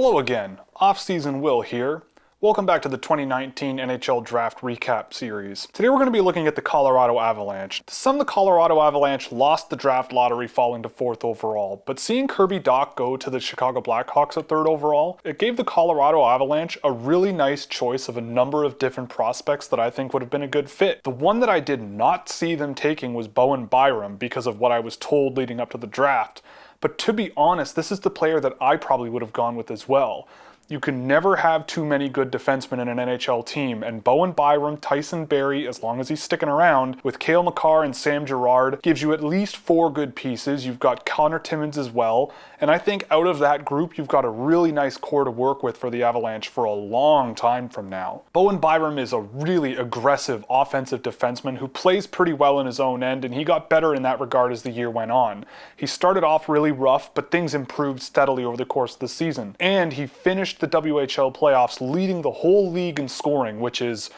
Hello again, Off-Season Will here. Welcome back to the 2019 NHL Draft Recap Series. Today we're going to be looking at the Colorado Avalanche. To some, the Colorado Avalanche lost the draft lottery falling to 4th overall, but seeing Kirby Dach go to the Chicago Blackhawks at 3rd overall, it gave the Colorado Avalanche a really nice choice of a number of different prospects that I think would have been a good fit. The one that I did not see them taking was Beau Byron because of what I was told leading up to the draft. But to be honest, this is the player that I probably would have gone with as well. You can never have too many good defensemen in an NHL team, and Beau Byron, Tyson Barrie, as long as he's sticking around, with Cale Makar and Sam Girard, gives you at least 4 good pieces. You've got Connor Timmins as well, and I think out of that group, you've got a really nice core to work with for the Avalanche for a long time from now. Beau Byron is a really aggressive offensive defenseman who plays pretty well in his own end, and he got better in that regard as the year went on. He started off really rough, but things improved steadily over the course of the season, and he finished the WHL playoffs leading the whole league in scoring, which is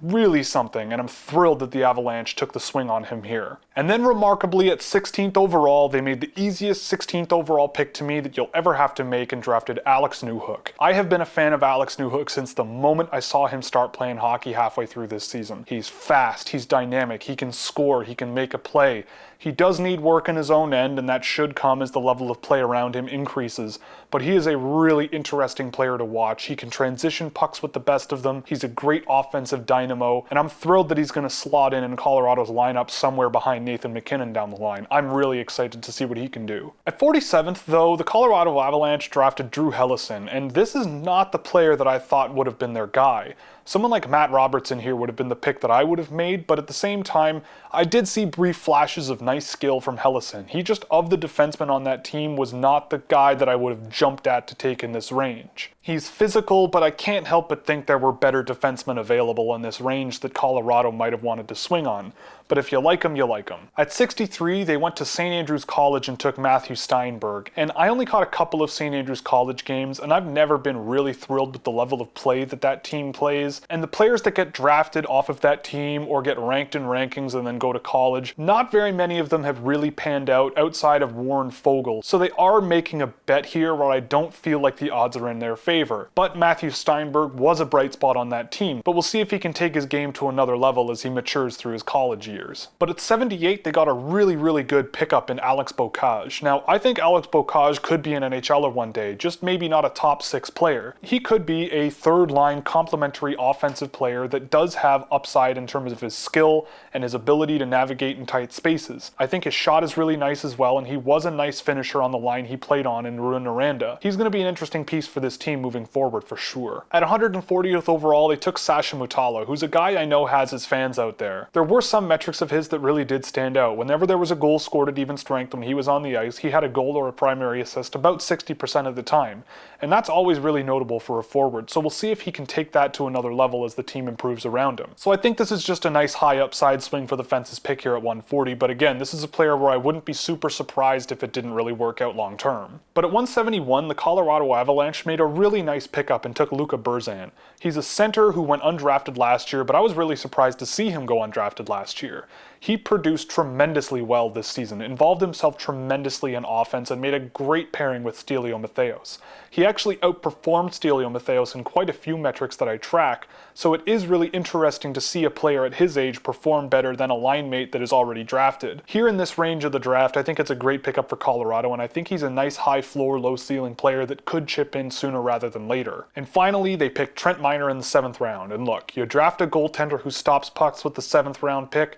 really something, and I'm thrilled that the Avalanche took the swing on him here. And then remarkably, at 16th overall, they made the easiest 16th overall pick to me that you'll ever have to make and drafted Alex Newhook. I have been a fan of Alex Newhook since the moment I saw him start playing hockey halfway through this season. He's fast, he's dynamic, he can score, he can make a play. He does need work in his own end, and that should come as the level of play around him increases, but he is a really interesting player to watch. He can transition pucks with the best of them, he's a great offensive dynamo, and I'm thrilled that he's going to slot in Colorado's lineup somewhere behind Nathan MacKinnon down the line. I'm really excited to see what he can do. At 47th, though, the Colorado Avalanche drafted Drew Helleson, and this is not the player that I thought would have been their guy. Someone like Matt Robertson here would have been the pick that I would have made, but at the same time, I did see brief flashes of nice skill from Helleson. He just, of the defensemen on that team, was not the guy that I would have jumped at to take in this range. He's physical, but I can't help but think there were better defensemen available in this range that Colorado might have wanted to swing on. But if you like him, you like him. At 63, they went to St. Andrews College and took Matthew Steinberg, and I only caught a couple of St. Andrews College games, and I've never been really thrilled with the level of play that team plays, and the players that get drafted off of that team or get ranked in rankings and then go to college, not very many of them have really panned out outside of Warren Foegele, so they are making a bet here where I don't feel like the odds are in their favor. But Matthew Steinberg was a bright spot on that team, but we'll see if he can take his game to another level as he matures through his college years. But at 78, they got a really good pickup in Alex Bocek. Now, I think Alex Bocek could be an NHLer one day, just maybe not a top 6 player. He could be a third-line complementary offensive player that does have upside in terms of his skill and his ability to navigate in tight spaces. I think his shot is really nice as well, and he was a nice finisher on the line he played on in Rouyn-Noranda. He's going to be an interesting piece for this team moving forward for sure. At 140th overall, they took Sasha Matala, who's a guy I know has his fans out there. There were some metrics of his that really did stand out. Whenever there was a goal scored at even strength when he was on the ice, he had a goal or a primary assist about 60% of the time. And that's always really notable for a forward, so we'll see if he can take that to another level as the team improves around him. So I think this is just a nice high upside swing for the fences pick here at 140, but again, this is a player where I wouldn't be super surprised if it didn't really work out long term. But at 171, the Colorado Avalanche made a really nice pickup and took Luka Burzan. He's a center who went undrafted last year, but I was really surprised to see him go undrafted last year. He produced tremendously well this season, involved himself tremendously in offense, and made a great pairing with Stelio Matheos. He actually outperformed Stelio Matheos in quite a few metrics that I track, so it is really interesting to see a player at his age perform better than a line mate that is already drafted. Here in this range of the draft, I think it's a great pickup for Colorado, and I think he's a nice high floor, low ceiling player that could chip in sooner rather than later. And finally, they picked Trent Miner in the 7th round, and look, you draft a goaltender who stops pucks with the 7th round pick,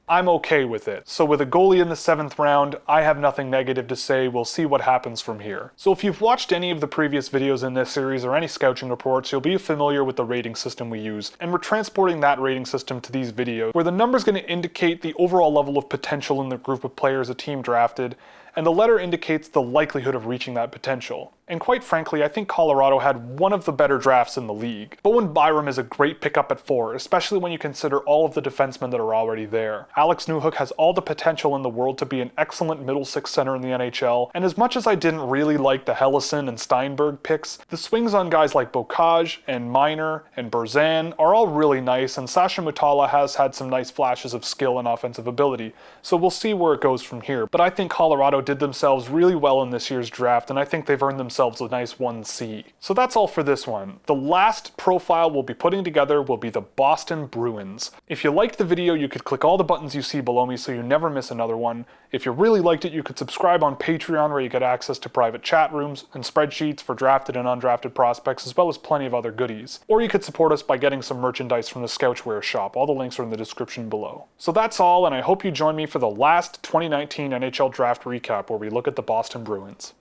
I'm okay with it. So with a goalie in the 7th round, I have nothing negative to say. We'll see what happens from here. So if you've watched any of the previous videos in this series or any scouting reports, you'll be familiar with the rating system we use, and we're transporting that rating system to these videos, where the number's going to indicate the overall level of potential in the group of players a team drafted, and the letter indicates the likelihood of reaching that potential. And quite frankly, I think Colorado had one of the better drafts in the league. Beau Byron is a great pickup at 4, especially when you consider all of the defensemen that are already there. Alex Newhook has all the potential in the world to be an excellent middle 6 center in the NHL, and as much as I didn't really like the Helleson and Steinberg picks, the swings on guys like Bocek and Miner and Burzan are all really nice, and Sasha Matala has had some nice flashes of skill and offensive ability, so we'll see where it goes from here. But I think Colorado did themselves really well in this year's draft, and I think they've earned themselves themselves a nice 1C. So that's all for this one. The last profile we'll be putting together will be the Boston Bruins. If you liked the video, you could click all the buttons you see below me so you never miss another one. If you really liked it, you could subscribe on Patreon where you get access to private chat rooms and spreadsheets for drafted and undrafted prospects, as well as plenty of other goodies. Or you could support us by getting some merchandise from the Scouchwear shop. All the links are in the description below. So that's all, and I hope you join me for the last 2019 NHL Draft recap where we look at the Boston Bruins.